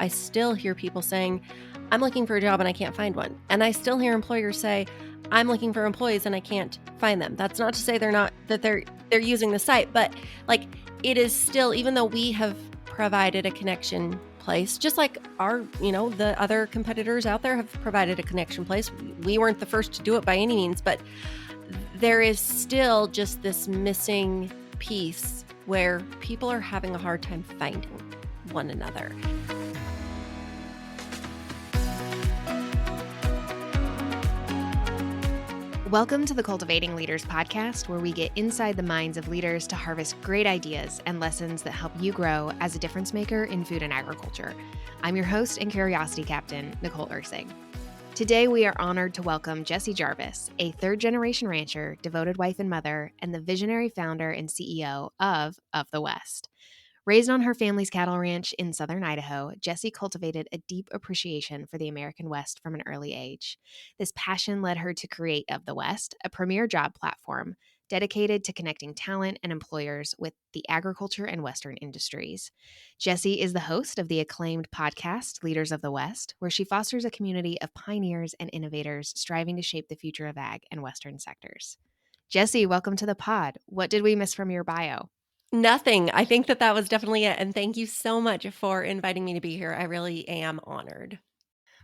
I still hear people saying, I'm looking for a job and I can't find one. And I still hear employers say, I'm looking for employees and I can't find them. That's not to say they're using the site, but like it is still, even though we have provided a connection place, just like the other competitors out there have provided a connection place. We weren't the first to do it by any means, but there is still just this missing piece where people are having a hard time finding one another. Welcome to the Cultivating Leaders Podcast, where we get inside the minds of leaders to harvest great ideas and lessons that help you grow as a difference maker in food and agriculture. I'm your host and curiosity captain, Nicole. Today, we are honored to welcome Jessie Jarvis, a third-generation rancher, devoted wife and mother, and the visionary founder and CEO of the West. Raised on her family's cattle ranch in Southern Idaho, Jessie cultivated a deep appreciation for the American West from an early age. This passion led her to create Of the West, a premier job platform dedicated to connecting talent and employers with the agriculture and Western industries. Jessie is the host of the acclaimed podcast, Leaders of the West, where she fosters a community of pioneers and innovators striving to shape the future of ag and Western sectors. Jessie, welcome to the pod. What did we miss from your bio? Nothing. I think that was definitely it. And thank you so much for inviting me to be here. I really am honored.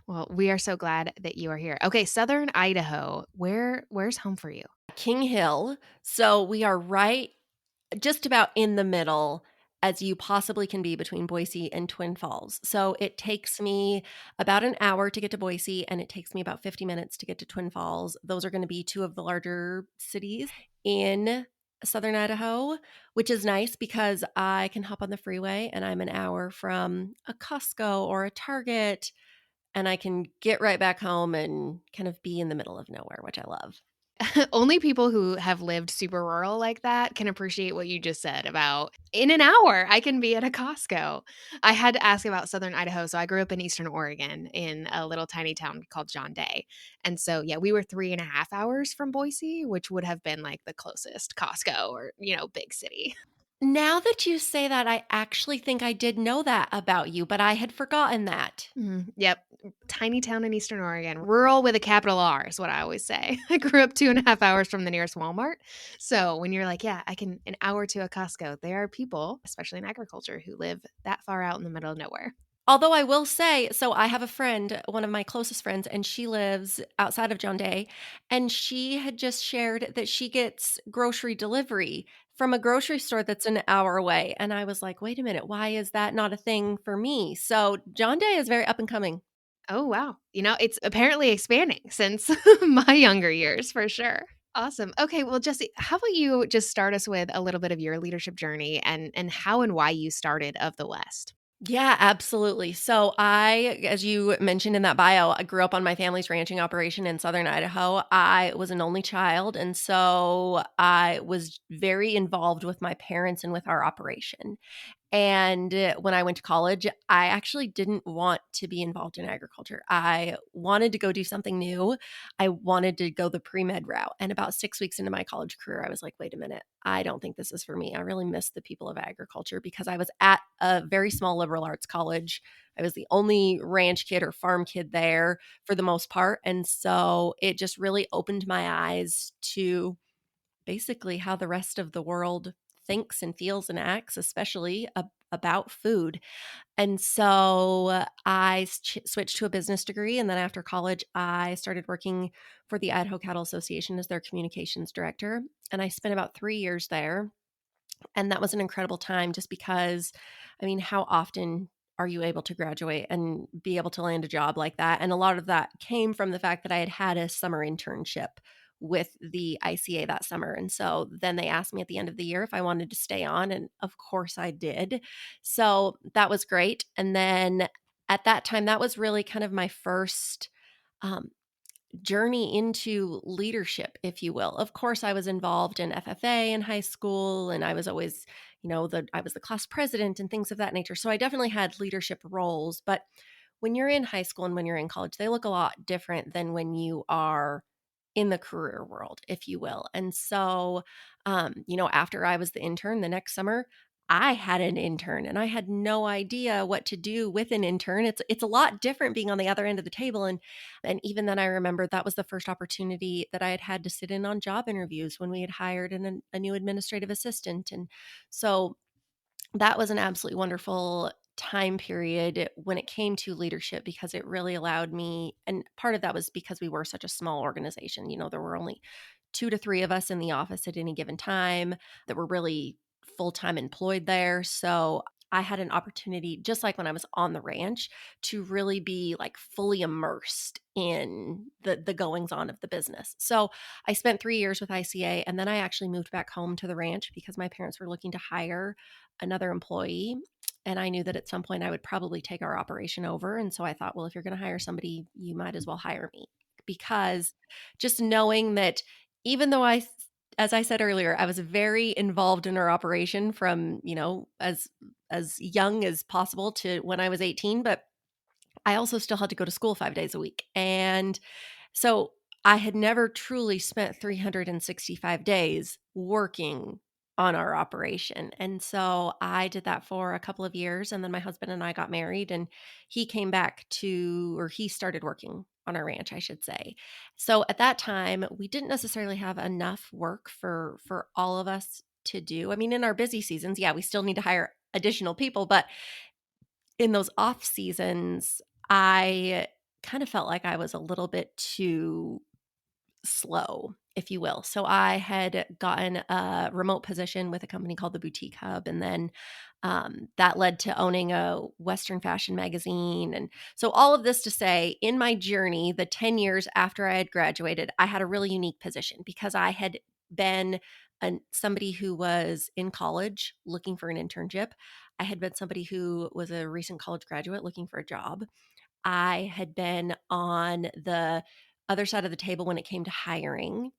Well, we are so glad that you are here. Okay, Southern Idaho. Where's home for you? King Hill. So we are right just about in the middle as you possibly can be between Boise and Twin Falls. So it takes me about an hour to get to Boise and it takes me about 50 minutes to get to Twin Falls. Those are going to be two of the larger cities in Southern Idaho, which is nice because I can hop on the freeway and I'm an hour from a Costco or a Target and I can get right back home and kind of be in the middle of nowhere, which I love. Only people who have lived super rural like that can appreciate what you just said about in an hour, I can be at a Costco. I had to ask about Southern Idaho. So I grew up in Eastern Oregon in a little tiny town called John Day. And so, yeah, we were 3.5 hours from Boise, which would have been like the closest Costco or, big city. Now that you say that, I actually think I did know that about you, but I had forgotten that. Yep. Tiny town in Eastern Oregon. Rural with a capital R is what I always say. I grew up 2.5 hours from the nearest Walmart. So when you're like, yeah, I can an hour to a Costco, there are people, especially in agriculture, who live that far out in the middle of nowhere. Although I will say, so I have a friend, one of my closest friends, and she lives outside of John Day, and she had just shared that she gets grocery delivery from a grocery store that's an hour away. And I was like, wait a minute, why is that not a thing for me? So John Day is very up and coming. Oh, wow. It's apparently expanding since my younger years, for sure. Awesome. Okay, well, Jessie, how about you just start us with a little bit of your leadership journey and how and why you started Of the West? Yeah, absolutely. So as you mentioned in that bio, I grew up on my family's ranching operation in Southern Idaho. I was an only child, and so I was very involved with my parents and with our operation. And when I went to college, I actually didn't want to be involved in agriculture. I wanted to go do something new. I wanted to go the pre-med route. And about 6 weeks into my college career, I was like, wait a minute, I don't think this is for me. I really miss the people of agriculture because I was at a very small liberal arts college. I was the only ranch kid or farm kid there for the most part. And so it just really opened my eyes to basically how the rest of the world thinks and feels and acts, especially about food. And so I switched to a business degree. And then after college, I started working for the Idaho Cattle Association as their communications director. And I spent about 3 years there. And that was an incredible time just because, how often are you able to graduate and be able to land a job like that? And a lot of that came from the fact that I had had a summer internship with the ICA that summer. And so then they asked me at the end of the year if I wanted to stay on. And of course I did. So that was great. And then at that time, that was really kind of my first journey into leadership, if you will. Of course, I was involved in FFA in high school, and I was always, I was the class president and things of that nature. So I definitely had leadership roles. But when you're in high school and when you're in college, they look a lot different than when you are in the career world, if you will. And so, after I was the intern the next summer, I had an intern and I had no idea what to do with an intern. It's a lot different being on the other end of the table. And even then I remember that was the first opportunity that I had had to sit in on job interviews when we had hired a new administrative assistant. And so that was an absolutely wonderful time period when it came to leadership because it really allowed me, and part of that was because we were such a small organization. There were only 2 to 3 of us in the office at any given time that were really full-time employed there. So I had an opportunity, just like when I was on the ranch, to really be like fully immersed in the goings on of the business. So I spent 3 years with ICA, and then I actually moved back home to the ranch because my parents were looking to hire another employee. And I knew that at some point I would probably take our operation over. And so I thought, well, if you're going to hire somebody, you might as well hire me, because just knowing that even though as I said earlier, I was very involved in our operation from, as young as possible to when I was 18, but I also still had to go to school 5 days a week. And so I had never truly spent 365 days working on our operation. And so I did that for a couple of years. And then my husband and I got married, and he came back or he started working on our ranch, I should say. So at that time, we didn't necessarily have enough work for all of us to do. I mean, in our busy seasons, yeah, we still need to hire additional people, but in those off seasons, I kind of felt like I was a little bit too slow, if you will. So I had gotten a remote position with a company called the Boutique Hub, and then that led to owning a Western fashion magazine. And so all of this to say, in my journey, the 10 years after I had graduated, I had a really unique position because I had been somebody who was in college looking for an internship. I had been somebody who was a recent college graduate looking for a job. I had been on the other side of the table when it came to hiring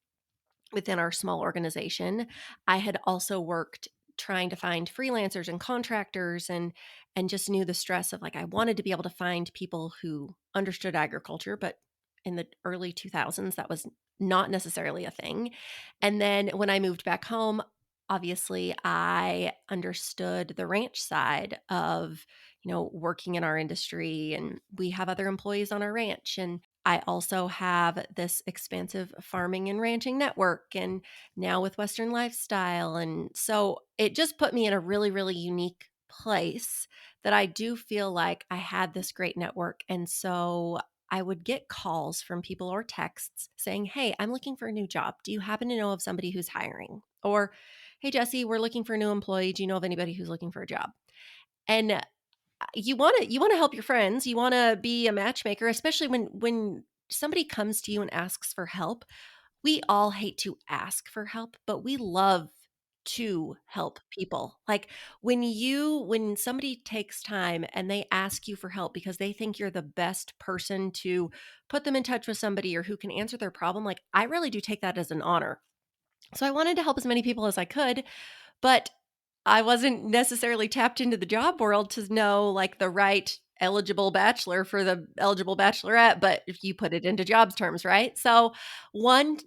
within our small organization. I had also worked trying to find freelancers and contractors, and just knew the stress of, like, I wanted to be able to find people who understood agriculture, but in the early 2000s that was not necessarily a thing. And then when I moved back home, obviously I understood the ranch side of, working in our industry, and we have other employees on our ranch, and I also have this expansive farming and ranching network, and now with Western lifestyle. And so it just put me in a really, really unique place that I do feel like I had this great network. And so I would get calls from people or texts saying, "Hey, I'm looking for a new job. Do you happen to know of somebody who's hiring?" Or, "Hey, Jessie, we're looking for a new employee. Do you know of anybody who's looking for a job?" And you want to help your friends. You want to be a matchmaker, especially when somebody comes to you and asks for help. We all hate to ask for help, but we love to help people. Like, when somebody takes time and they ask you for help because they think you're the best person to put them in touch with somebody or who can answer their problem, like, I really do take that as an honor. So I wanted to help as many people as I could, but I wasn't necessarily tapped into the job world to know, like, the right eligible bachelor for the eligible bachelorette, but if you put it into jobs terms, right? So one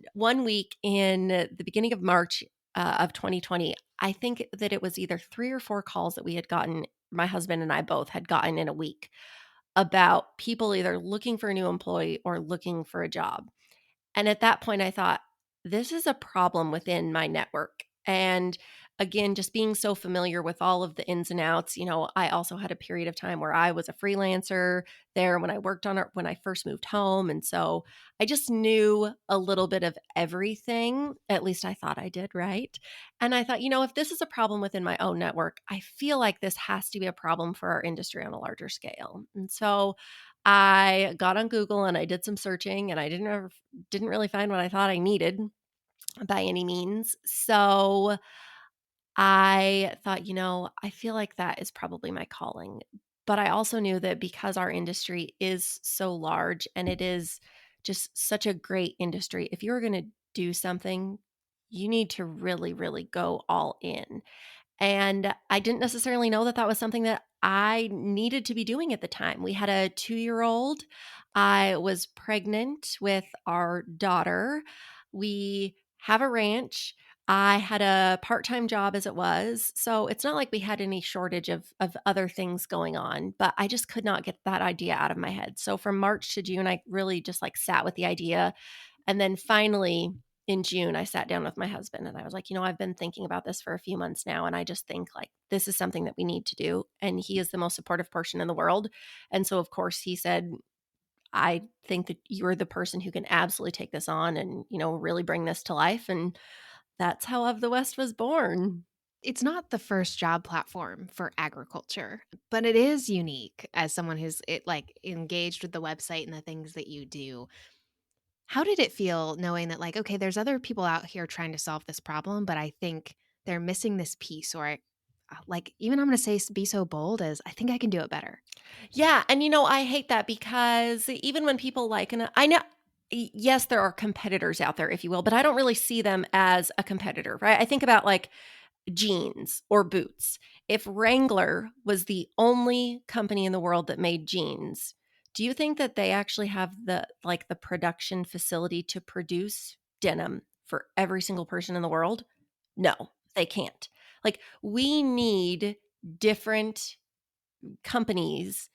week in the beginning of March of 2020, I think that it was either 3 or 4 calls that we had gotten. My husband and I both had gotten in a week about people either looking for a new employee or looking for a job. And at that point, I thought, this is a problem within my network. And again, just being so familiar with all of the ins and outs, I also had a period of time where I was a freelancer there when I worked on it when I first moved home. And so I just knew a little bit of everything. At least I thought I did, right? And I thought, if this is a problem within my own network, I feel like this has to be a problem for our industry on a larger scale. And so I got on Google and I did some searching, and I didn't really find what I thought I needed by any means. So I thought, I feel like that is probably my calling. But I also knew that because our industry is so large and it is just such a great industry, if you're going to do something, you need to really, really go all in. And I didn't necessarily know that that was something that I needed to be doing at the time. We had a 2-year-old. I was pregnant with our daughter. We have a ranch. I had a part-time job as it was, so it's not like we had any shortage of other things going on, but I just could not get that idea out of my head. So from March to June, I really just like sat with the idea. And then finally in June, I sat down with my husband and I was like, I've been thinking about this for a few months now. And I just think like this is something that we need to do. And he is the most supportive person in the world. And so, of course, he said, I think that you're the person who can absolutely take this on and, really bring this to life. And that's how Of the West was born. It's not the first job platform for agriculture, but it is unique as someone who's engaged with the website and the things that you do. How did it feel knowing that, like, okay, there's other people out here trying to solve this problem, but I think they're missing this piece, or even I'm going to say be so bold as I think I can do it better. Yeah, and I hate that because even when people like, and I know, yes, there are competitors out there, if you will, but I don't really see them as a competitor, right? I think about like jeans or boots. If Wrangler was the only company in the world that made jeans, do you think that they actually have the production facility to produce denim for every single person in the world? No, they can't. Like we need different companies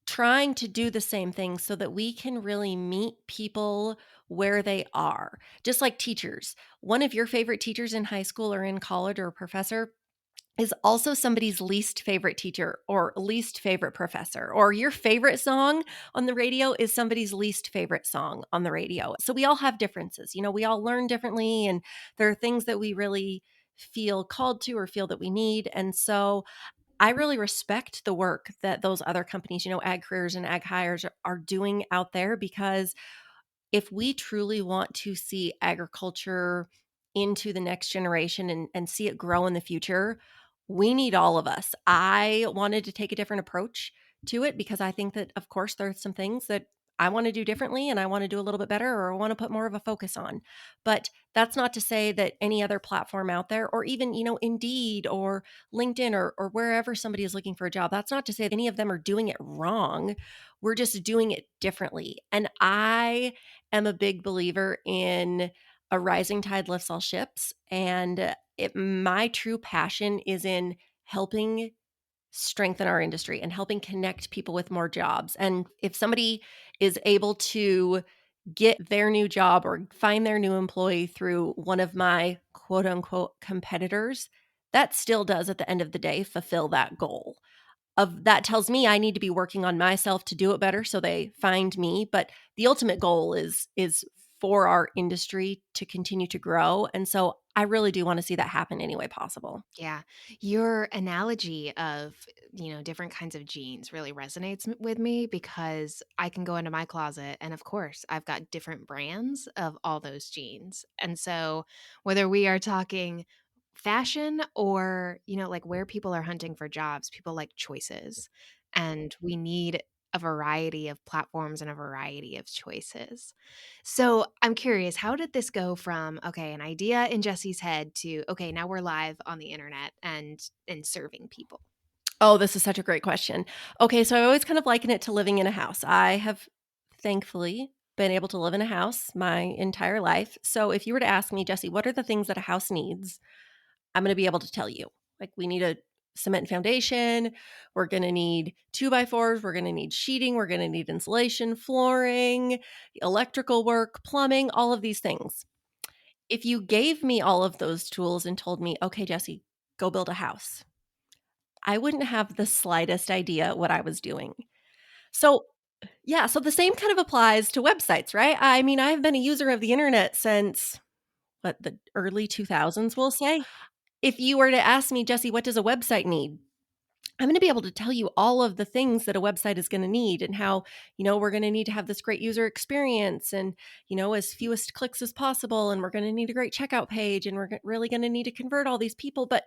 trying to do the same thing so that we can really meet people where they are. Just like teachers. One of your favorite teachers in high school or in college or a professor is also somebody's least favorite teacher or least favorite professor, or your favorite song on the radio is somebody's least favorite song on the radio. So we all have differences. We all learn differently, and there are things that we really feel called to or feel that we need. And so I really respect the work that those other companies, Ag Careers and Ag Hires are doing out there because if we truly want to see agriculture into the next generation and see it grow in the future, we need all of us. I wanted to take a different approach to it because I think that, of course, there are some things that I want to do differently and I want to do a little bit better or I want to put more of a focus on. But that's not to say that any other platform out there or even, Indeed or LinkedIn or wherever somebody is looking for a job, that's not to say that any of them are doing it wrong. We're just doing it differently. And I am a big believer in a rising tide lifts all ships. And my true passion is in helping strengthen our industry and helping connect people with more jobs. And if somebody is able to get their new job or find their new employee through one of my quote unquote competitors, that still does at the end of the day fulfill that goal of that tells me I need to be working on myself to do it better so they find me, but the ultimate goal is for our industry to continue to grow, and so I really do want to see that happen any way possible. Yeah. Your analogy of, different kinds of jeans really resonates with me because I can go into my closet and of course, I've got different brands of all those jeans. And so whether we are talking fashion or, like where people are hunting for jobs, people like choices. And we need a variety of platforms and a variety of choices. So I'm curious, how did this go from, okay, an idea in Jesse's head to, okay, now we're live on the internet and serving people? Oh, this is such a great question. Okay, so I always kind of liken it to living in a house. I have thankfully been able to live in a house my entire life. So if you were to ask me, Jesse, what are the things that a house needs? I'm going to be able to tell you. Like we need a cement foundation. We're going to need 2x4s. We're going to need sheeting. We're going to need insulation, flooring, electrical work, plumbing, all of these things. If you gave me all of those tools and told me, okay, Jesse, go build a house, I wouldn't have the slightest idea what I was doing. So, yeah, so the same kind of applies to websites, right? I mean, I've been a user of the internet since what, the early 2000s, we'll say. If you were to ask me, Jesse, what does a website need? I'm going to be able to tell you all of the things that a website is going to need and how, we're going to need to have this great user experience and, as fewest clicks as possible. And we're going to need a great checkout page and we're really going to need to convert all these people. But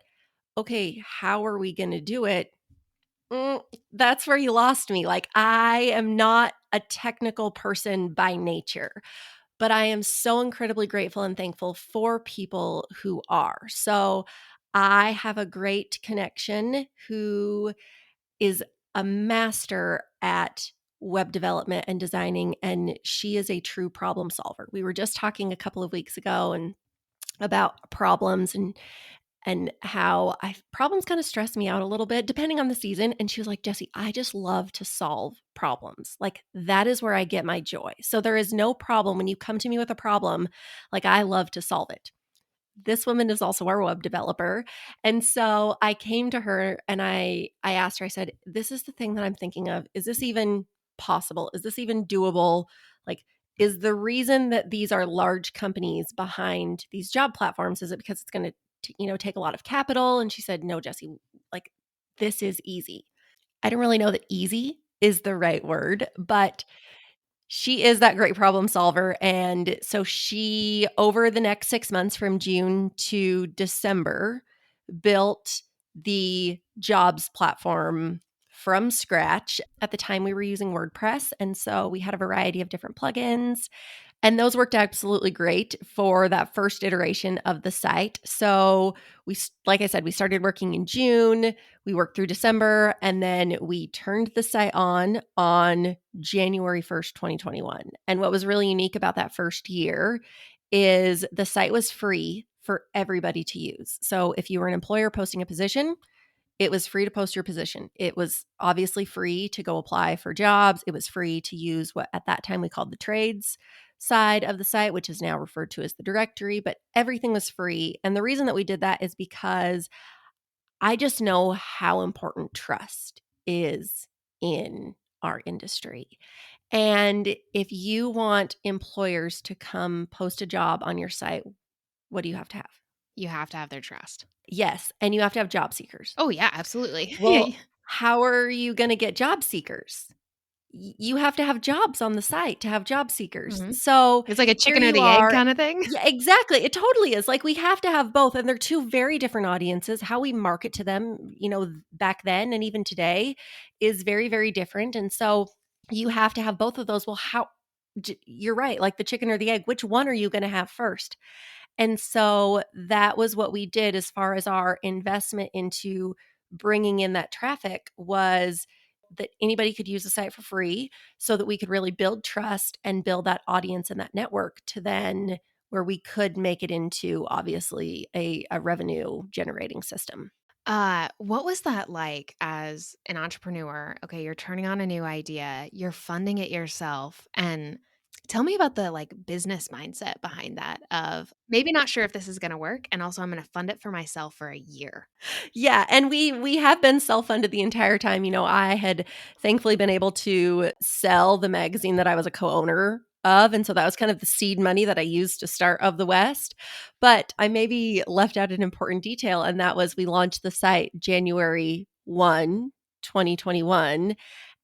okay, how are we going to do it? That's where you lost me. Like, I am not a technical person by nature, but I am so incredibly grateful and thankful for people who are. So I have a great connection who is a master at web development and designing, and she is a true problem solver. We were just talking a couple of weeks ago, and about problems and how problems kind of stress me out a little bit depending on the season. And she was like, Jessie, I just love to solve problems. Like that is where I get my joy. So there is no problem when you come to me with a problem, like I love to solve it. This woman is also our web developer. And so I came to her and I asked her, I said, this is the thing that I'm thinking of. Is this even possible? Is this even doable? Like, is the reason that these are large companies behind these job platforms, is it because it's going to, take a lot of capital? And she said, no, Jessie, like this is easy. I don't really know that easy is the right word, but she is that great problem solver. And so she, over the next 6 months from June to December, built the jobs platform from scratch. At the time, we were using WordPress. And so we had a variety of different plugins. And those worked absolutely great for that first iteration of the site. So like I said, we started working in June, we worked through December, and then we turned the site on January 1st, 2021. And what was really unique about that first year is the site was free for everybody to use. So if you were an employer posting a position, it was free to post your position. It was obviously free to go apply for jobs. It was free to use what at that time we called the trades side of the site, which is now referred to as the directory, but everything was free. And the reason that we did that is because I just know how important trust is in our industry. And if you want employers to come post a job on your site, what do you have to have? You have to have their trust. Yes. And you have to have job seekers. Oh, yeah, absolutely. Well, how are you going to get job seekers? You have to have jobs on the site to have job seekers. Mhm. So It's like a here chicken or you the egg are. kind of thing. Yeah, exactly. It totally is. Like we have to have both. And they're two very different audiences. How we market to them, back then and even today is very, very different. And so you have to have both of those. Well, you're right. Like the chicken or the egg, which one are you going to have first? And so that was what we did as far as our investment into bringing in that traffic, was that anybody could use the site for free so that we could really build trust and build that audience and that network to then where we could make it into obviously a revenue generating system. What was that like as an entrepreneur? Okay, you're turning on a new idea, you're funding it yourself, and tell me about the like business mindset behind that of maybe not sure if this is going to work, and also I'm going to fund it for myself for a year. Yeah, and we have been self-funded the entire time. I had thankfully been able to sell the magazine that I was a co-owner of, and so that was kind of the seed money that I used to start Of the West. But I maybe left out an important detail, and that was we launched the site January 1, 2021,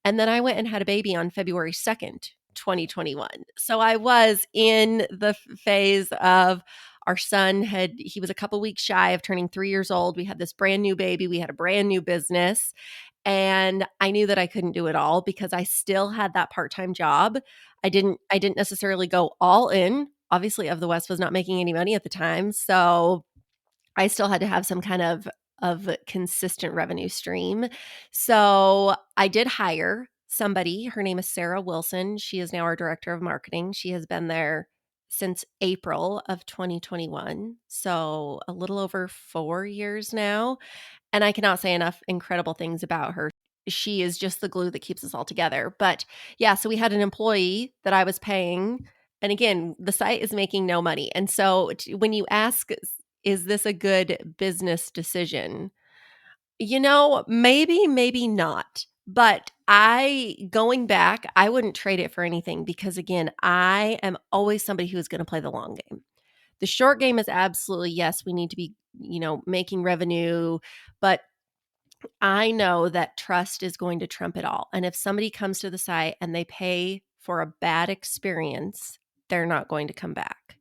and then I went and had a baby on February 2nd, 2021. So I was in the phase of our son he was a couple weeks shy of turning 3 years old. We had this brand new baby. We had a brand new business. And I knew that I couldn't do it all because I still had that part-time job. I didn't necessarily go all in. Obviously, Of the West was not making any money at the time. So I still had to have some kind of consistent revenue stream. So I did hire somebody. Her name is Sarah Wilson. She is now our director of marketing. She has been there since April of 2021. So a little over 4 years now. And I cannot say enough incredible things about her. She is just the glue that keeps us all together. But yeah, so we had an employee that I was paying. And again, the site is making no money. And so when you ask, is this a good business decision? Maybe, maybe not. But going back, I wouldn't trade it for anything because, again, I am always somebody who is going to play the long game. The short game is absolutely, yes, we need to be, making revenue, but I know that trust is going to trump it all. And if somebody comes to the site and they pay for a bad experience, they're not going to come back.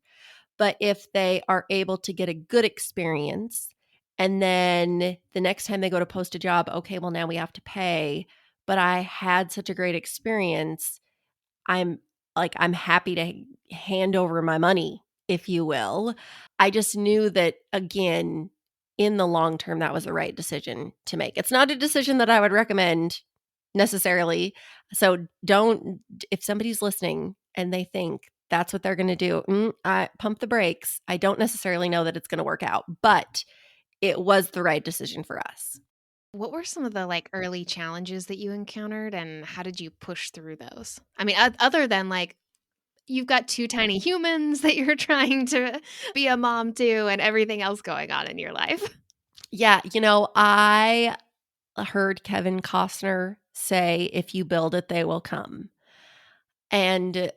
But if they are able to get a good experience and then the next time they go to post a job, okay, well, now we have to pay, but I had such a great experience. I'm happy to hand over my money, if you will. I just knew that, again, in the long term, that was the right decision to make. It's not a decision that I would recommend necessarily. So if somebody's listening and they think that's what they're going to do. I pump the brakes. I don't necessarily know that it's going to work out, but it was the right decision for us. What were some of the like early challenges that you encountered and how did you push through those? I mean, other than like you've got two tiny humans that you're trying to be a mom to and everything else going on in your life. Yeah, I heard Kevin Costner say, if you build it, they will come. And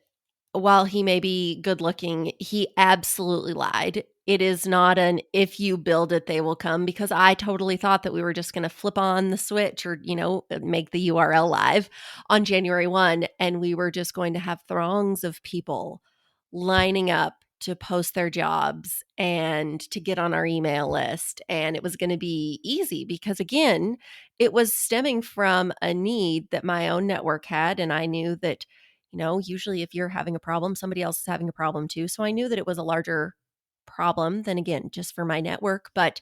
while he may be good looking, he absolutely lied. It is not an if you build it, they will come, because I totally thought that we were just going to flip on the switch or, make the URL live on January 1. And we were just going to have throngs of people lining up to post their jobs and to get on our email list. And it was going to be easy because, again, it was stemming from a need that my own network had. And I knew that usually if you're having a problem, somebody else is having a problem too. So I knew that it was a larger problem than, again, just for my network, but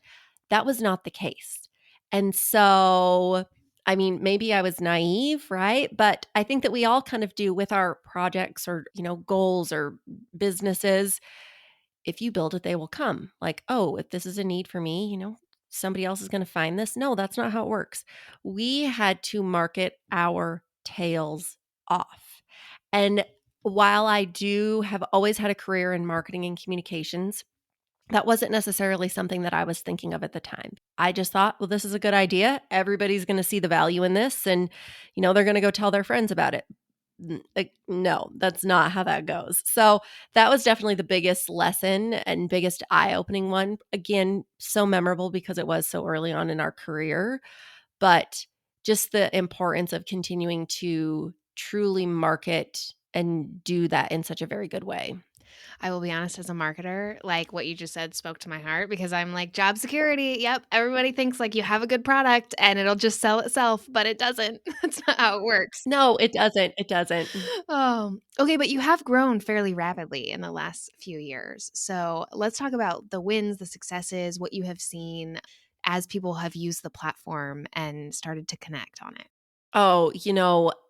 that was not the case. And so, I mean, maybe I was naive, right? But I think that we all kind of do with our projects or, goals or businesses. If you build it, they will come. Like, oh, if this is a need for me, somebody else is going to find this. No, that's not how it works. We had to market our tails off. And while I do have always had a career in marketing and communications, that wasn't necessarily something that I was thinking of at the time. I just thought, well, this is a good idea. Everybody's going to see the value in this and, they're going to go tell their friends about it. No, that's not how that goes. So that was definitely the biggest lesson and biggest eye-opening one. Again, so memorable because it was so early on in our career, but just the importance of continuing to truly market and do that in such a very good way. I will be honest, as a marketer, like what you just said spoke to my heart because I'm like, job security. Yep. Everybody thinks like you have a good product and it'll just sell itself, but it doesn't. That's not how it works. No, it doesn't. It doesn't. Oh, okay. But you have grown fairly rapidly in the last few years. So let's talk about the wins, the successes, what you have seen as people have used the platform and started to connect on it. Oh,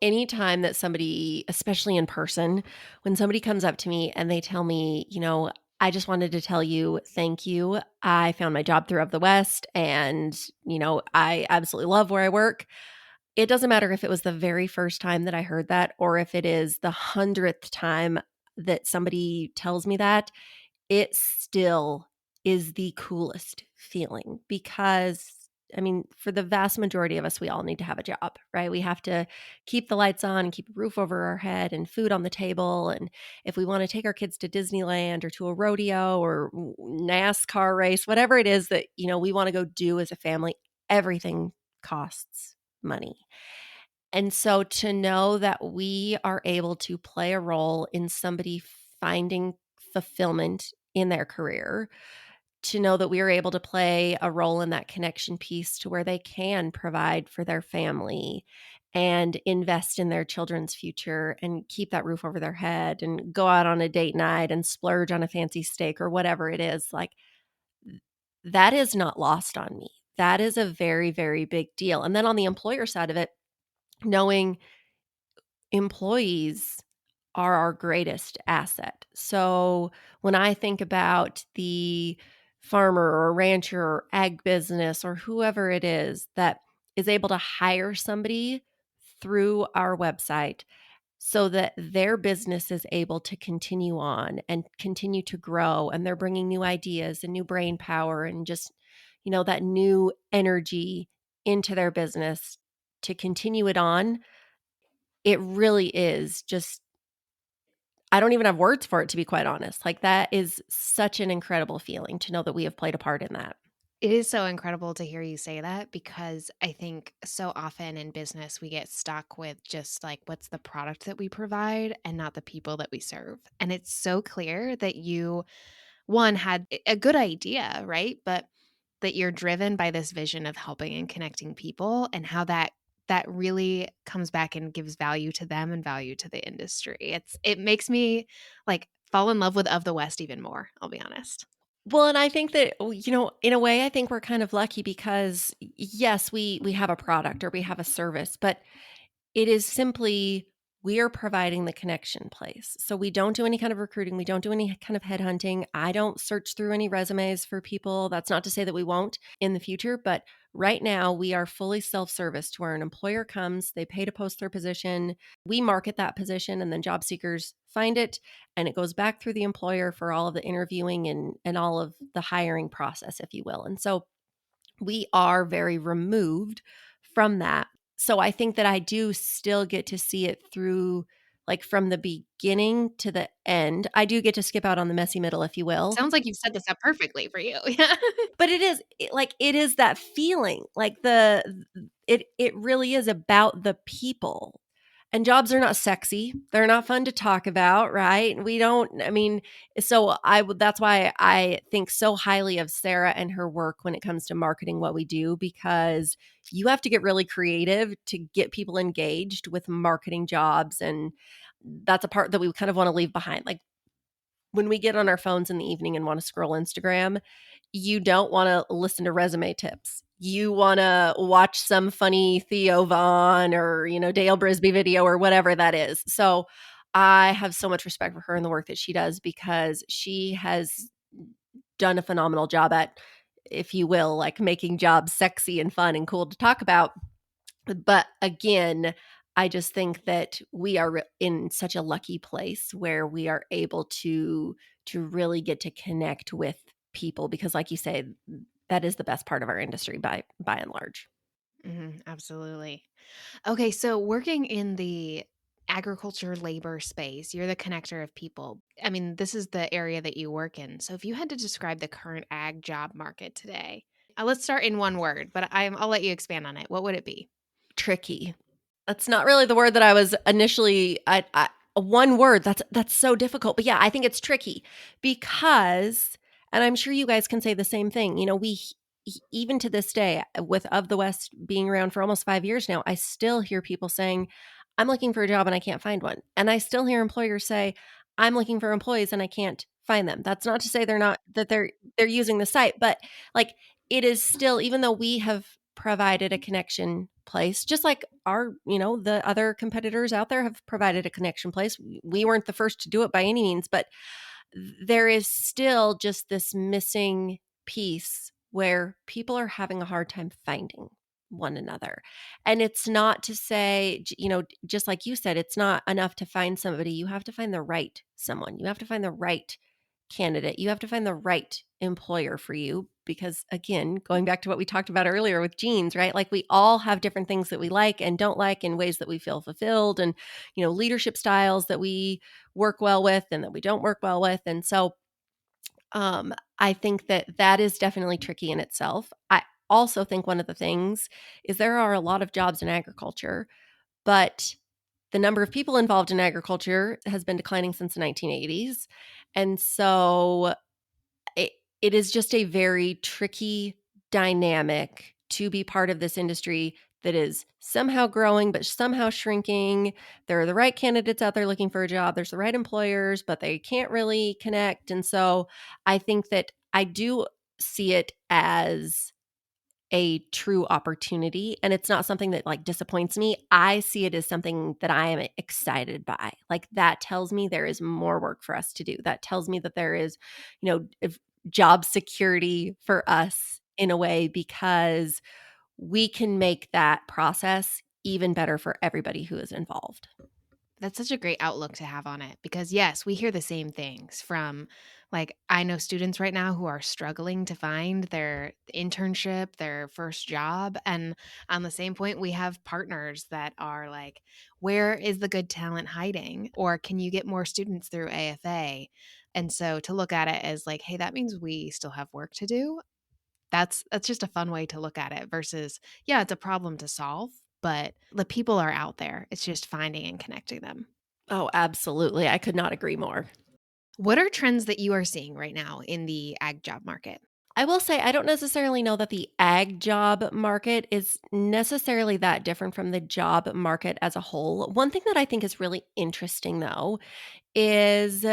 anytime that somebody, especially in person, when somebody comes up to me and they tell me, I just wanted to tell you thank you. I found my job through Of the West and, I absolutely love where I work. It doesn't matter if it was the very first time that I heard that or if it is the 100th time that somebody tells me that. It still is the coolest feeling because, I mean, for the vast majority of us, we all need to have a job, right? We have to keep the lights on and keep a roof over our head and food on the table. And if we want to take our kids to Disneyland or to a rodeo or NASCAR race, whatever it is that, we want to go do as a family, everything costs money. And so to know that we are able to play a role in somebody finding fulfillment in their career, to know that we are able to play a role in that connection piece to where they can provide for their family and invest in their children's future and keep that roof over their head and go out on a date night and splurge on a fancy steak or whatever it is, like that is not lost on me. That is a very, very big deal. And then on the employer side of it, knowing employees are our greatest asset. So when I think about the farmer or rancher or ag business or whoever it is that is able to hire somebody through our website so that their business is able to continue on and continue to grow and they're bringing new ideas and new brain power and just, that new energy into their business to continue it on, it really is just, I don't even have words for it, to be quite honest. Like, that is such an incredible feeling to know that we have played a part in that. It is so incredible to hear you say that because I think so often in business we get stuck with just like what's the product that we provide and not the people that we serve. And it's so clear that you, one, had a good idea, right? But that you're driven by this vision of helping and connecting people and how that really comes back and gives value to them and value to the industry. It makes me like fall in love with Of the West even more, I'll be honest. Well, and I think that, in a way, I think we're kind of lucky because, yes, we have a product or we have a service, but it is simply we are providing the connection place. So we don't do any kind of recruiting. We don't do any kind of headhunting. I don't search through any resumes for people. That's not to say that we won't in the future, but right now we are fully self-service to where an employer comes, they pay to post their position, we market that position, and then job seekers find it, and it goes back through the employer for all of the interviewing and all of the hiring process, if you will. And so we are very removed from that. So I think that I do still get to see it through, like from the beginning to the end. I do get to skip out on the messy middle, if you will. Sounds like you've set this up perfectly for you. Yeah. But it is that feeling, like it really is about the people. And jobs are not sexy. They're not fun to talk about, right? We don't, I mean, so I would, that's why I think so highly of Sarah and her work when it comes to marketing what we do, because you have to get really creative to get people engaged with marketing jobs. And that's a part that we kind of want to leave behind. Like when we get on our phones in the evening and want to scroll Instagram, you don't want to listen to resume tips. You want to watch some funny Theo Vaughn or, Dale Brisby video or whatever that is. So I have so much respect for her and the work that she does, because she has done a phenomenal job at, if you will, like making jobs sexy and fun and cool to talk about. But again, I just think that we are in such a lucky place where we are able to really get to connect with people, because like you say, that is the best part of our industry by and large. Absolutely. Okay, so working in the agriculture labor space, you're the connector of people. I mean, this is the area that you work in. So if you had to describe the current ag job market today, let's start in one word, but I'll let you expand on it. What would it be? Tricky. That's not really the word that I was initially one word. That's so difficult. But yeah, I think it's tricky because, and I'm sure you guys can say the same thing. We even to this day, with Of the West being around for almost 5 years now, I still hear people saying, "I'm looking for a job and I can't find one." And I still hear employers say, "I'm looking for employees and I can't find them." That's not to say they're using the site, but like it is still, even though we have provided a connection place, just like the other competitors out there have provided a connection place. We weren't the first to do it by any means, but there is still just this missing piece where people are having a hard time finding one another. And it's not to say, just like you said, it's not enough to find somebody. You have to find the right someone. You have to find the right candidate. You have to find the right employer for you, because again, going back to what we talked about earlier with genes, right? Like we all have different things that we like and don't like in ways that we feel fulfilled, and leadership styles that we work well with and that we don't work well with. And so I think that is definitely tricky in itself. I also think one of the things is there are a lot of jobs in agriculture, but the number of people involved in agriculture has been declining since the 1980s. And so it, it is just a very tricky dynamic to be part of this industry that is somehow growing, but somehow shrinking. There are the right candidates out there looking for a job. There's the right employers, but they can't really connect. And so I think that I do see it as a true opportunity, and it's not something that like disappoints me. I see it as something that I am excited by. Like that tells me there is more work for us to do. That tells me that there is, if job security for us in a way, because we can make that process even better for everybody who is involved. That's such a great outlook to have on it because, yes, we hear the same things from, like, I know students right now who are struggling to find their internship, their first job. And on the same point, we have partners that are like, where is the good talent hiding? Or can you get more students through AFA? And so to look at it as like, hey, that means we still have work to do. That's just a fun way to look at it versus, yeah, it's a problem to solve, but the people are out there. It's just finding and connecting them. Oh, absolutely. I could not agree more. What are trends that you are seeing right now in the ag job market? I will say I don't necessarily know that the ag job market is necessarily that different from the job market as a whole. One thing that I think is really interesting, though, is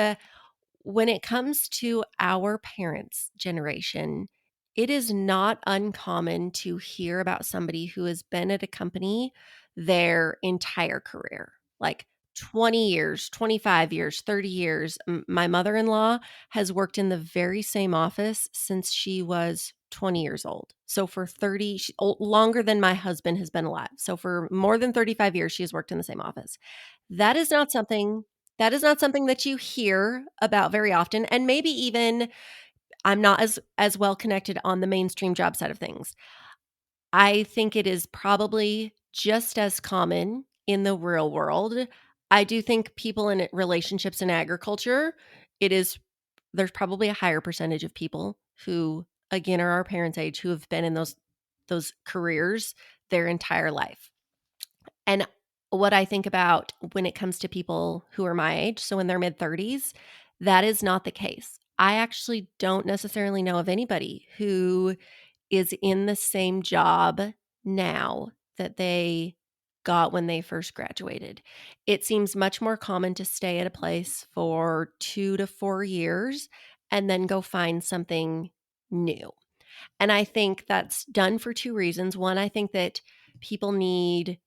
when it comes to our parents' generation, it is not uncommon to hear about somebody who has been at a company their entire career. Like 20 years, 25 years, 30 years. My mother-in-law has worked in the very same office since she was 20 years old. So for 30, longer than my husband has been alive. So for more than 35 years, she has worked in the same office. That is not something that you hear about very often. And maybe even I'm not as well connected on the mainstream job side of things. I think it is probably just as common in the real world. I do think people in relationships in agriculture, it is there's probably a higher percentage of people who, again, are our parents' age who have been in those careers their entire life. And what I think about when it comes to people who are my age, so in their mid-30s, that is not the case. I actually don't necessarily know of anybody who is in the same job now that they got when they first graduated. It seems much more common to stay at a place for 2 to 4 years and then go find something new. And I think that's done for 2 reasons. One, I think that people need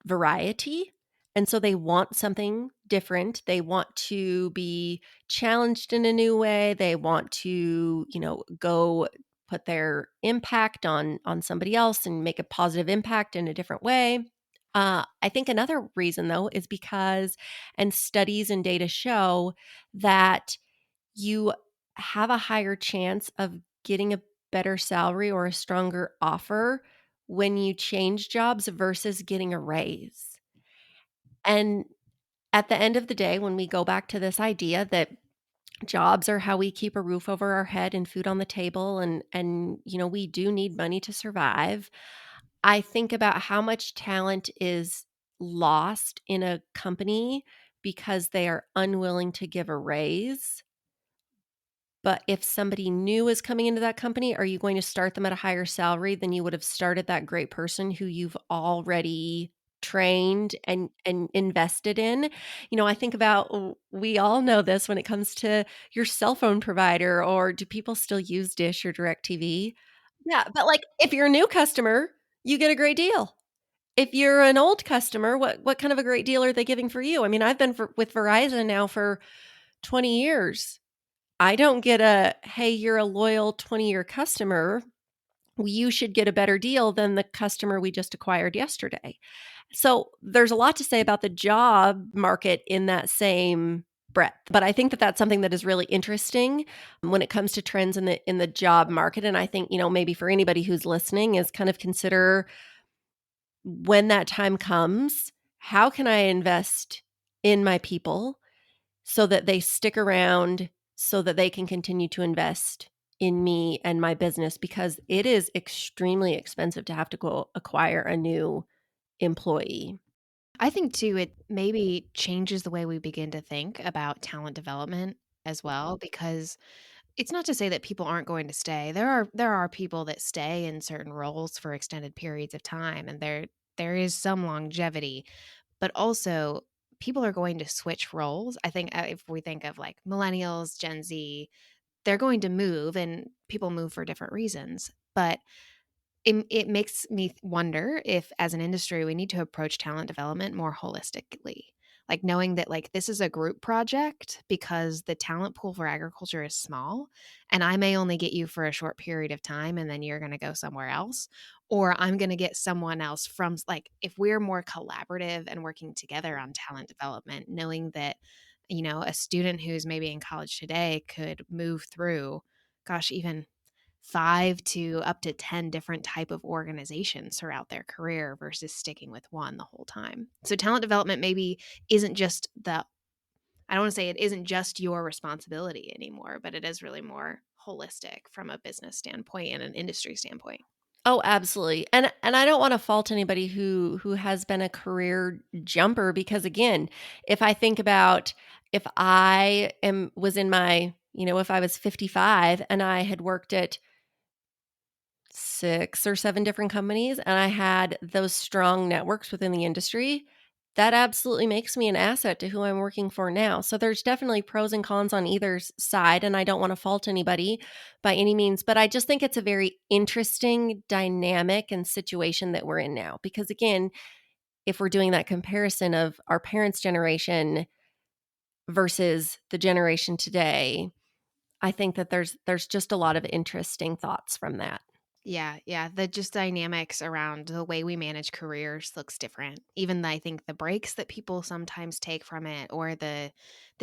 variety. And so they want something different. They want to be challenged in a new way. They want to, go put their impact on somebody else and make a positive impact in a different way. I think another reason though is because, and studies and data show that you have a higher chance of getting a better salary or a stronger offer when you change jobs versus getting a raise. And at the end of the day, when we go back to this idea that jobs are how we keep a roof over our head and food on the table and we do need money to survive, I think about how much talent is lost in a company because they are unwilling to give a raise. But if somebody new is coming into that company, are you going to start them at a higher salary than you would have started that great person who you've already trained and invested in? I think about we all know this when it comes to your cell phone provider, or do people still use Dish or DirecTV? Yeah, but like if you're a new customer, you get a great deal. If you're an old customer, what kind of a great deal are they giving for you? I mean, I've been with Verizon now for 20 years. I don't get a, "Hey, you're a loyal 20-year customer. You should get a better deal than the customer we just acquired yesterday." So, there's a lot to say about the job market in that same breadth, but I think that that's something that is really interesting when it comes to trends in the job market, and I think, maybe for anybody who's listening is kind of consider when that time comes, how can I invest in my people so that they stick around, so that they can continue to invest in me and my business, because it is extremely expensive to have to go acquire a new employee. I think too, it maybe changes the way we begin to think about talent development as well, because it's not to say that people aren't going to stay. There are people that stay in certain roles for extended periods of time, and there is some longevity, but also people are going to switch roles. I think if we think of like millennials, Gen Z, they're going to move, and people move for different reasons. But it makes me wonder if, as an industry, we need to approach talent development more holistically. Like knowing that like this is a group project because the talent pool for agriculture is small, and I may only get you for a short period of time and then you're going to go somewhere else, or I'm going to get someone else from like if we're more collaborative and working together on talent development, knowing that a student who's maybe in college today could move through, gosh, even 5 to up to 10 different type of organizations throughout their career versus sticking with one the whole time. So talent development maybe isn't just the I don't want to say it isn't just your responsibility anymore, but it is really more holistic from a business standpoint and an industry standpoint. Oh, absolutely. And I don't want to fault anybody who has been a career jumper, because again, if I think about if I am was in my, if I was 55 and I had worked at 6 or 7 different companies and I had those strong networks within the industry, that absolutely makes me an asset to who I'm working for now. So there's definitely pros and cons on either side, and I don't want to fault anybody by any means, but I just think it's a very interesting dynamic and situation that we're in now, because again, if we're doing that comparison of our parents' generation versus the generation today, I think that there's just a lot of interesting thoughts from that. Yeah, yeah. The just dynamics around the way we manage careers looks different. Even I think the breaks that people sometimes take from it, or the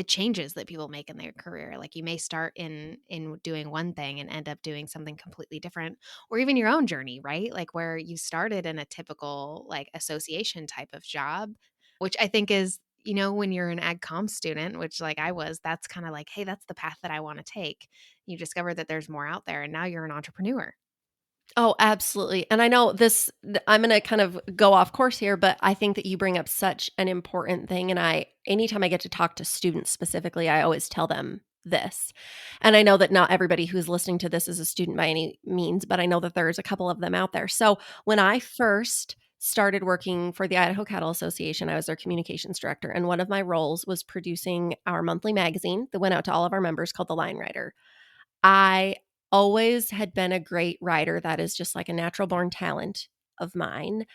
changes that people make in their career. Like you may start in doing one thing and end up doing something completely different, or even your own journey, right? Like where you started in a typical like association type of job, which I think is, when you're an ag comm student, which like I was, that's kind of like, hey, that's the path that I want to take. You discover that there's more out there, and now you're an entrepreneur. Oh, absolutely. And I know I'm going to kind of go off course here, but I think that you bring up such an important thing. And anytime I get to talk to students specifically, I always tell them this. And I know that not everybody who's listening to this is a student by any means, but I know that there's a couple of them out there. So when I first started working for the Idaho Cattle Association, I was their communications director. And one of my roles was producing our monthly magazine that went out to all of our members called The Line Rider. I always had been a great writer. That is just like a natural born talent of mine.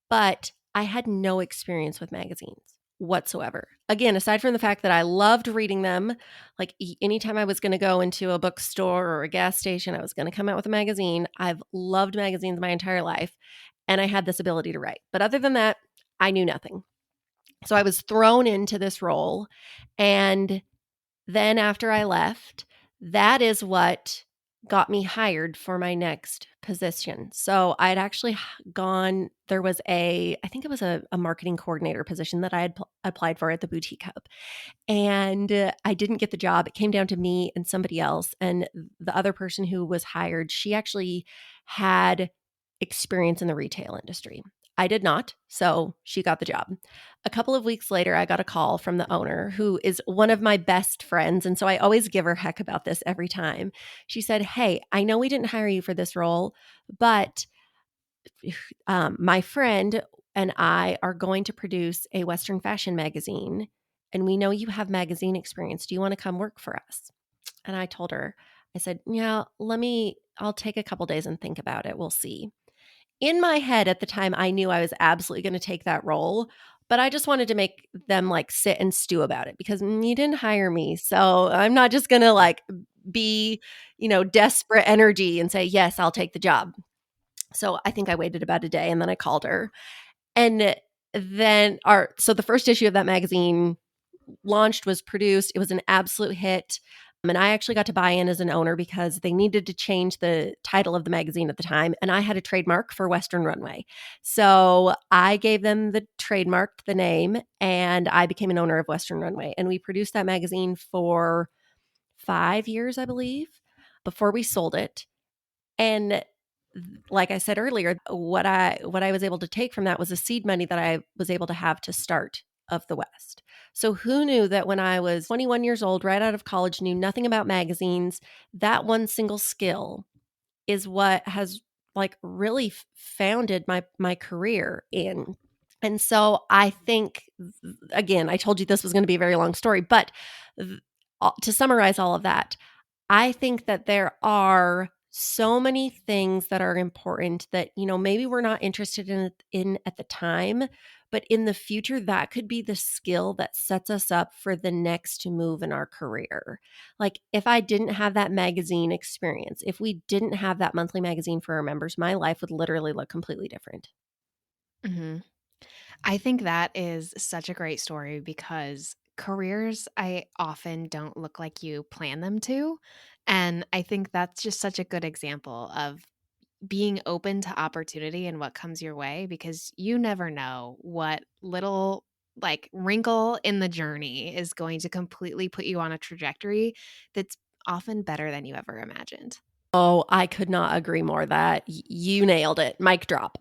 But I had no experience with magazines whatsoever. Again, aside from the fact that I loved reading them, like anytime I was going to go into a bookstore or a gas station, I was going to come out with a magazine. I've loved magazines my entire life, and I had this ability to write. But other than that, I knew nothing. So I was thrown into this role. And then after I left, that is what got me hired for my next position. So I'd actually there was I think it was a marketing coordinator position that I had applied for at the Boutique Hub. And I didn't get the job. It came down to me and somebody else. And the other person who was hired, she actually had experience in the retail industry. I did not. So she got the job. A couple of weeks later, I got a call from the owner, who is one of my best friends. And so I always give her heck about this every time. She said, "Hey, I know we didn't hire you for this role, but my friend and I are going to produce a Western fashion magazine. And we know you have magazine experience. Do you want to come work for us?" And I told her, I said, "Yeah, I'll take a couple days and think about it. We'll see." In my head at the time, I knew I was absolutely going to take that role, but I just wanted to make them like sit and stew about it because you didn't hire me. So I'm not just going to like be, desperate energy and say, "Yes, I'll take the job." So I think I waited about a day and then I called her. And then so the first issue of that magazine launched, was produced. It was an absolute hit. And I actually got to buy in as an owner because they needed to change the title of the magazine at the time. And I had a trademark for Western Runway. So I gave them the trademark, the name, and I became an owner of Western Runway. And we produced that magazine for 5 years, I believe, before we sold it. And like I said earlier, what I was able to take from that was the seed money that I was able to have to start Of the West. So who knew that when I was 21 years old, right out of college, knew nothing about magazines, that one single skill is what has like really founded my career in. And so I think, again, I told you this was going to be a very long story, but to summarize all of that, I think that there are so many things that are important that, maybe we're not interested in at the time, but in the future, that could be the skill that sets us up for the next move in our career. Like if I didn't have that magazine experience, if we didn't have that monthly magazine for our members, my life would literally look completely different. Hmm. I think that is such a great story because careers, I often don't look like you plan them to. And I think that's just such a good example of being open to opportunity and what comes your way, because you never know what little like wrinkle in the journey is going to completely put you on a trajectory that's often better than you ever imagined. Oh, I could not agree more. That you nailed it. Mic drop.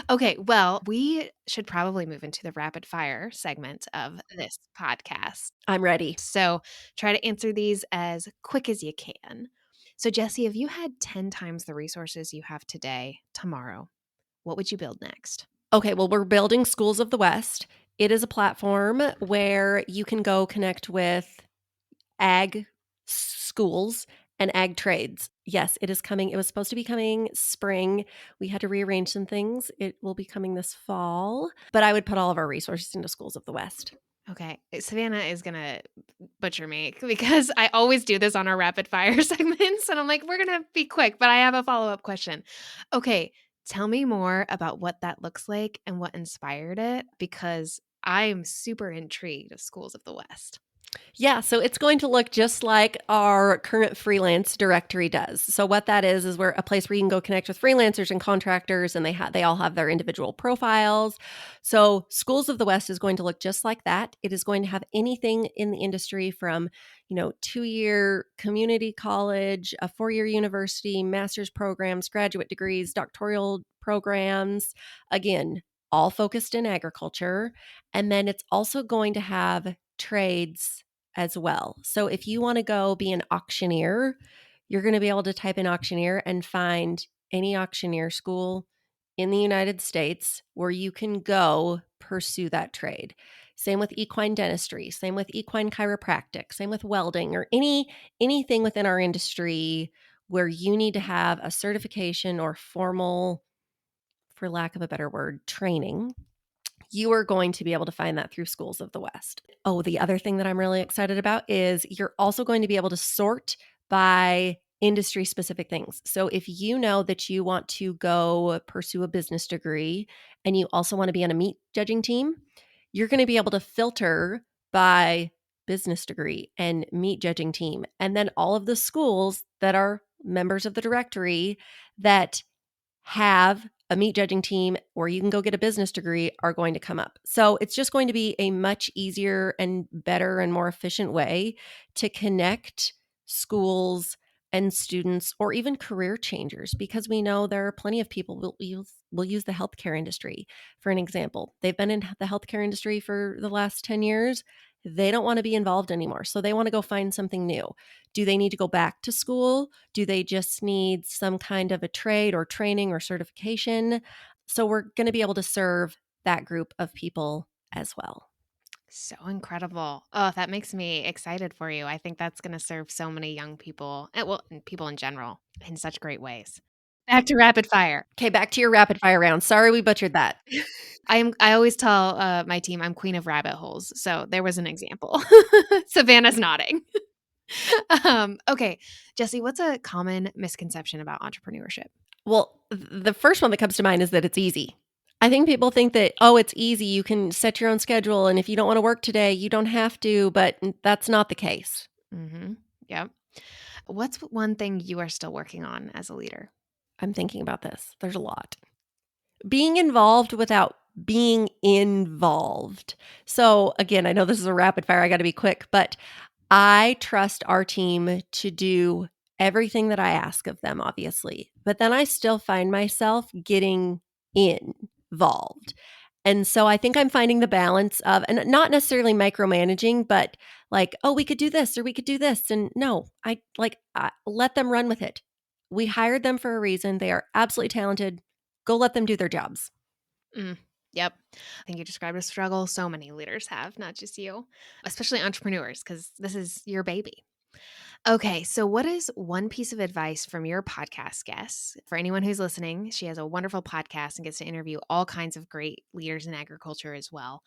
Okay, well, we should probably move into the rapid fire segment of this podcast. I'm ready. So try to answer these as quick as you can. So, Jessie, if you had 10 times the resources you have today, tomorrow, what would you build next? Okay, well, we're building Schools of the West. It is a platform where you can go connect with ag schools and ag trades. Yes, it is coming. It was supposed to be coming spring. We had to rearrange some things. It will be coming this fall, but I would put all of our resources into Schools of the West. Okay. Savannah is going to butcher me because I always do this on our rapid fire segments. And I'm like, we're going to be quick, but I have a follow up question. Okay. Tell me more about what that looks like and what inspired it, because I'm super intrigued of Schools of the West. Yeah, so it's going to look just like our current freelance directory does. So what that is we're a place where you can go connect with freelancers and contractors, and they all have their individual profiles. So Schools of the West is going to look just like that. It is going to have anything in the industry from, 2-year community college, a 4-year university, master's programs, graduate degrees, doctoral programs. Again, all focused in agriculture. And then it's also going to have trades as well. So if you want to go be an auctioneer, you're going to be able to type in auctioneer and find any auctioneer school in the United States where you can go pursue that trade. Same with equine dentistry, same with equine chiropractic, same with welding, or anything within our industry where you need to have a certification or formal, for lack of a better word, training. You are going to be able to find that through Schools of the West. Oh, the other thing that I'm really excited about is you're also going to be able to sort by industry specific things. So if you know that you want to go pursue a business degree and you also want to be on a meat judging team, you're going to be able to filter by business degree and meat judging team. And then all of the schools that are members of the directory that have a meat judging team where you can go get a business degree are going to come up. So it's just going to be a much easier and better and more efficient way to connect schools and students or even career changers, because we know there are plenty of people will use the healthcare industry for an example. They've been in the healthcare industry for the last 10 years. They don't want to be involved anymore. So they want to go find something new. Do they need to go back to school? Do they just need some kind of a trade or training or certification? So we're going to be able to serve that group of people as well. So incredible. Oh, that makes me excited for you. I think that's going to serve so many young people, and people in general, in such great ways. Back to rapid fire. Okay, back to your rapid fire round. Sorry we butchered that. I always tell my team I'm queen of rabbit holes. So there was an example. Savannah's nodding. Okay, Jessie, what's a common misconception about entrepreneurship? Well, the first one that comes to mind is that it's easy. I think people think that, oh, it's easy. You can set your own schedule. And if you don't want to work today, you don't have to. But that's not the case. Mm-hmm. Yep. What's one thing you are still working on as a leader? I'm thinking about this. There's a lot. Being involved without being involved. So again, I know this is a rapid fire. I got to be quick, but I trust our team to do everything that I ask of them, obviously. But then I still find myself getting involved. And so I think I'm finding the balance of, and not necessarily micromanaging, but like, oh, we could do this or we could do this. And no, I let them run with it. We hired them for a reason. They are absolutely talented. Go let them do their jobs. Yep. I think you described a struggle so many leaders have, not just you, especially entrepreneurs, because this is your baby. Okay, so what is one piece of advice from your podcast guest? For anyone who's listening, she has a wonderful podcast and gets to interview all kinds of great leaders in agriculture as well.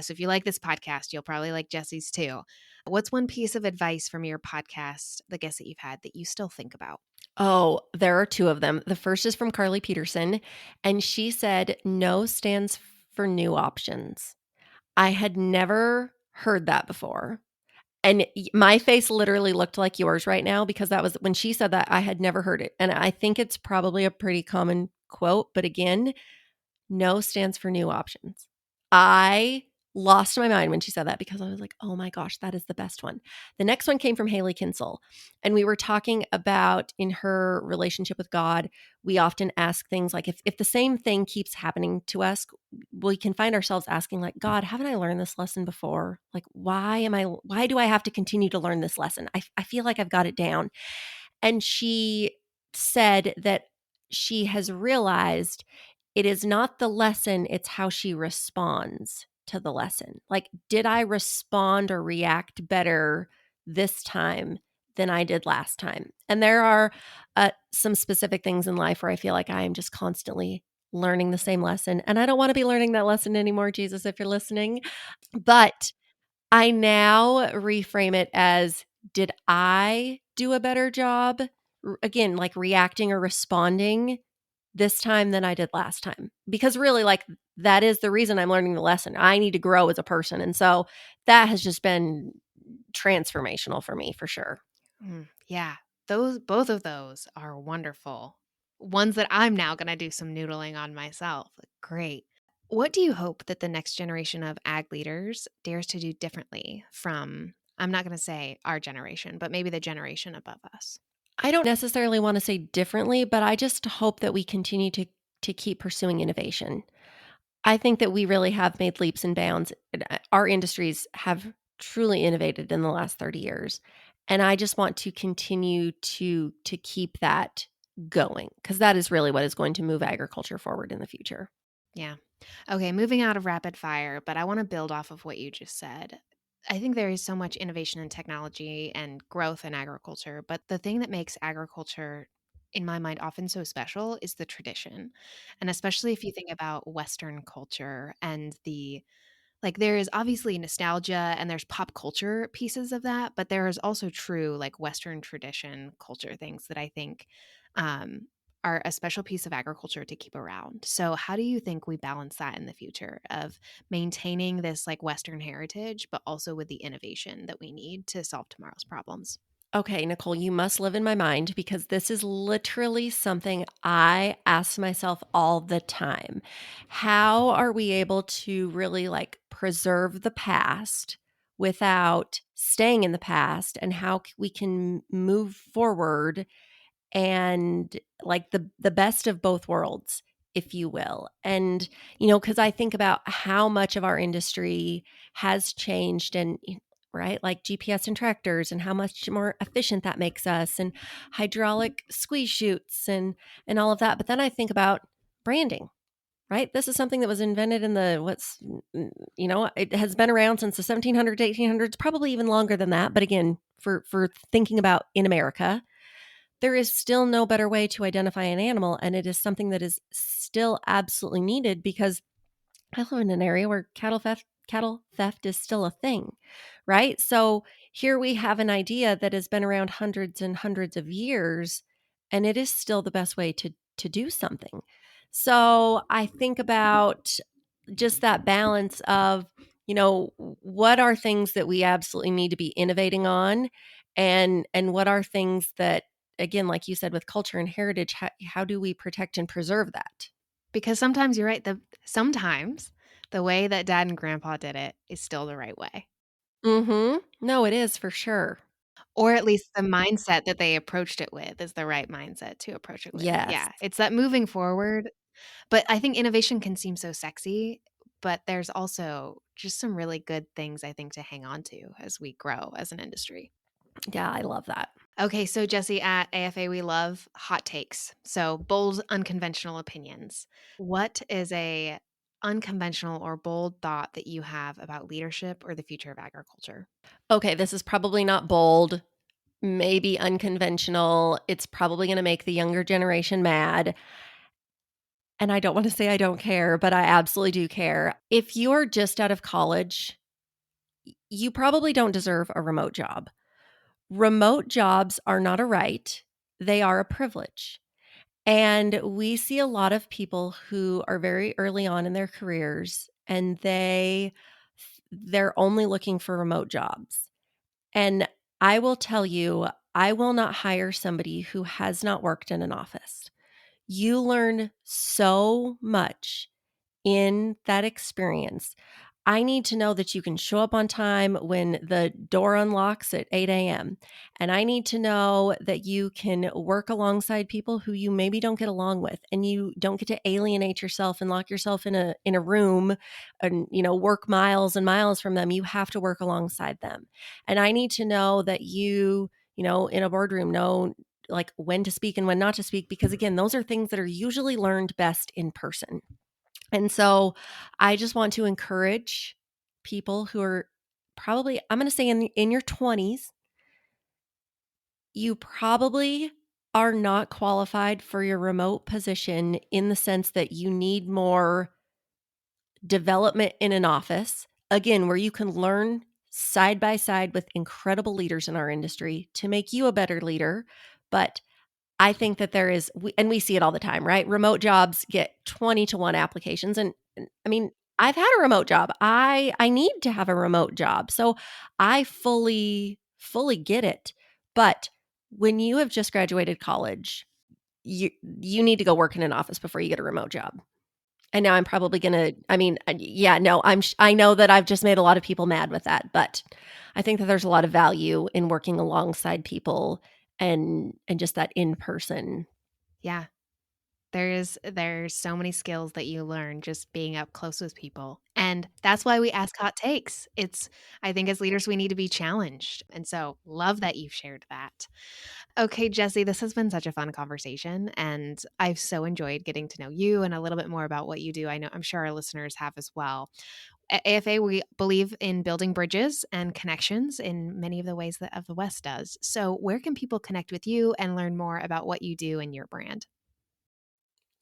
So if you like this podcast, you'll probably like Jessie's too. What's one piece of advice from your podcast, the guests that you've had, that you still think about? Oh, there are two of them. The first is from Carly Peterson, and she said, no stands for new options. I had never heard that before. And my face literally looked like yours right now, because that was when she said that, I had never heard it. And I think it's probably a pretty common quote. But again, no stands for new options. I lost my mind when she said that, because I was like, oh my gosh, that is the best one. The next one came from Haley Kinsel. And we were talking about, in her relationship with God, we often ask things like, if the same thing keeps happening to us, we can find ourselves asking like, God, haven't I learned this lesson before? Like, why do I have to continue to learn this lesson? I feel like I've got it down. And she said that she has realized it is not the lesson, it's how she responds to the lesson. Like, did I respond or react better this time than I did last time. And there are some specific things in life where I feel like I am just constantly learning the same lesson. And I don't want to be learning that lesson anymore, Jesus, if you're listening. But I now reframe it as, did I do a better job? Again, like reacting or responding this time than I did last time. Because really, like, that is the reason I'm learning the lesson. I need to grow as a person. And so that has just been transformational for me for sure. Yeah, both of those are wonderful. Ones that I'm now going to do some noodling on myself. Great. What do you hope that the next generation of ag leaders dares to do differently from, I'm not going to say our generation, but maybe the generation above us? I don't necessarily want to say differently, but I just hope that we continue to keep pursuing innovation. I think that we really have made leaps and bounds. Our industries have truly innovated in the last 30 years. And I just want to continue to keep that going, because that is really what is going to move agriculture forward in the future. Yeah. Okay, moving out of rapid fire, but I want to build off of what you just said. I think there is so much innovation in technology and growth in agriculture, but the thing that makes agriculture, in my mind, often so special is the tradition. And especially if you think about Western culture and there is obviously nostalgia and there's pop culture pieces of that, but there is also true like Western tradition culture things that I think um, are a special piece of agriculture to keep around. So, how do you think we balance that in the future of maintaining this like Western heritage, but also with the innovation that we need to solve tomorrow's problems? Okay, Nicole, you must live in my mind, because this is literally something I ask myself all the time. How are we able to really like preserve the past without staying in the past, and how we can move forward and like the best of both worlds, if you will. And cuz I think about how much of our industry has changed, and right, like GPS and tractors, and how much more efficient that makes us, and hydraulic squeeze chutes, and all of that. But then I think about branding. Right? This is something that was invented in it has been around since the 1700s, 1800s, probably even longer than that. But again, for thinking about in America, there is still no better way to identify an animal, and it is something that is still absolutely needed, because I live in an area where cattle theft is still a thing, right? So here we have an idea that has been around hundreds and hundreds of years, and it is still the best way to do something. So I think about just that balance of, what are things that we absolutely need to be innovating on, and what are things that, again, like you said, with culture and heritage, how do we protect and preserve that? Because sometimes you're right, sometimes the way that dad and grandpa did it is still the right way. Mhm. No, it is for sure. Or at least the mindset that they approached it with is the right mindset to approach it with. Yes. Yeah, it's that moving forward, but I think innovation can seem so sexy, but there's also just some really good things I think to hang on to as we grow as an industry. Yeah, I love that. Okay, so Jesse, at AFA, we love hot takes. So bold, unconventional opinions. What is a unconventional or bold thought that you have about leadership or the future of agriculture? Okay, this is probably not bold, maybe unconventional. It's probably gonna make the younger generation mad, and I don't wanna say I don't care, but I absolutely do care. If you're just out of college, you probably don't deserve a remote job. Remote jobs are not a right, they are a privilege. And we see a lot of people who are very early on in their careers, and they're only looking for remote jobs. And I will tell you, I will not hire somebody who has not worked in an office. You learn so much in that experience. I need to know that you can show up on time when the door unlocks at 8 a.m. And I need to know that you can work alongside people who you maybe don't get along with, and you don't get to alienate yourself and lock yourself in a room and work miles and miles from them. You have to work alongside them. And I need to know that you in a boardroom know like when to speak and when not to speak, because again, those are things that are usually learned best in person. And so I just want to encourage people who are probably, I'm going to say in your 20s, you probably are not qualified for your remote position in the sense that you need more development in an office, again, where you can learn side by side with incredible leaders in our industry to make you a better leader. But I think that there is, and we see it all the time, right? Remote jobs get 20 to 1 applications. And I mean, I've had a remote job. I need to have a remote job. So I fully get it. But when you have just graduated college, you need to go work in an office before you get a remote job. And now I'm probably gonna, I mean, yeah, no, I know that I've just made a lot of people mad with that, but I think that there's a lot of value in working alongside people and just that in person. Yeah. There's so many skills that you learn just being up close with people. And that's why we ask hot takes. It's I think as leaders we need to be challenged. And so love that you've shared that. Okay, Jessie, this has been such a fun conversation and I've so enjoyed getting to know you and a little bit more about what you do. I'm sure our listeners have as well. At AFA, we believe in building bridges and connections in many of the ways that Of the West does. So, where can people connect with you and learn more about what you do and your brand?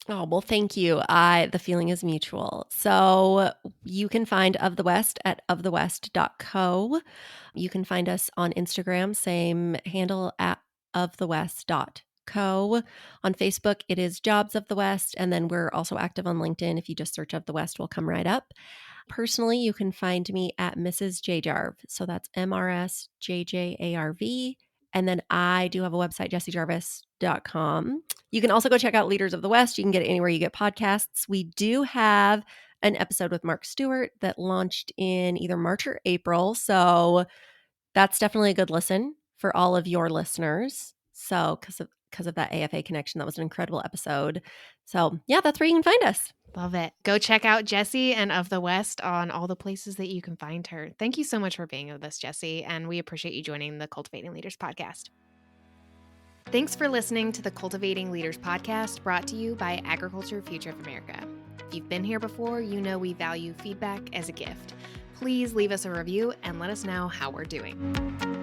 Oh, well, thank you. The feeling is mutual. So you can find Of the West at ofthewest.co. You can find us on Instagram, same handle at ofthewest.co. On Facebook, it is Jobs of the West. And then we're also active on LinkedIn. If you just search Of the West, we'll come right up. Personally, you can find me at Mrs. J Jarv. So that's MRSJJARV. And then I do have a website, jessiejarvis.com. You can also go check out Leaders of the West. You can get it anywhere you get podcasts. We do have an episode with Mark Stewart that launched in either March or April. So that's definitely a good listen for all of your listeners. So because of that AFA connection, that was an incredible episode. So yeah, that's where you can find us. Love it. Go check out Jessie and Of the West on all the places that you can find her. Thank you so much for being with us, Jessie, and we appreciate you joining the Cultivating Leaders podcast. Thanks for listening to the Cultivating Leaders podcast brought to you by Agriculture Future of America. If you've been here before, you know we value feedback as a gift. Please leave us a review and let us know how we're doing.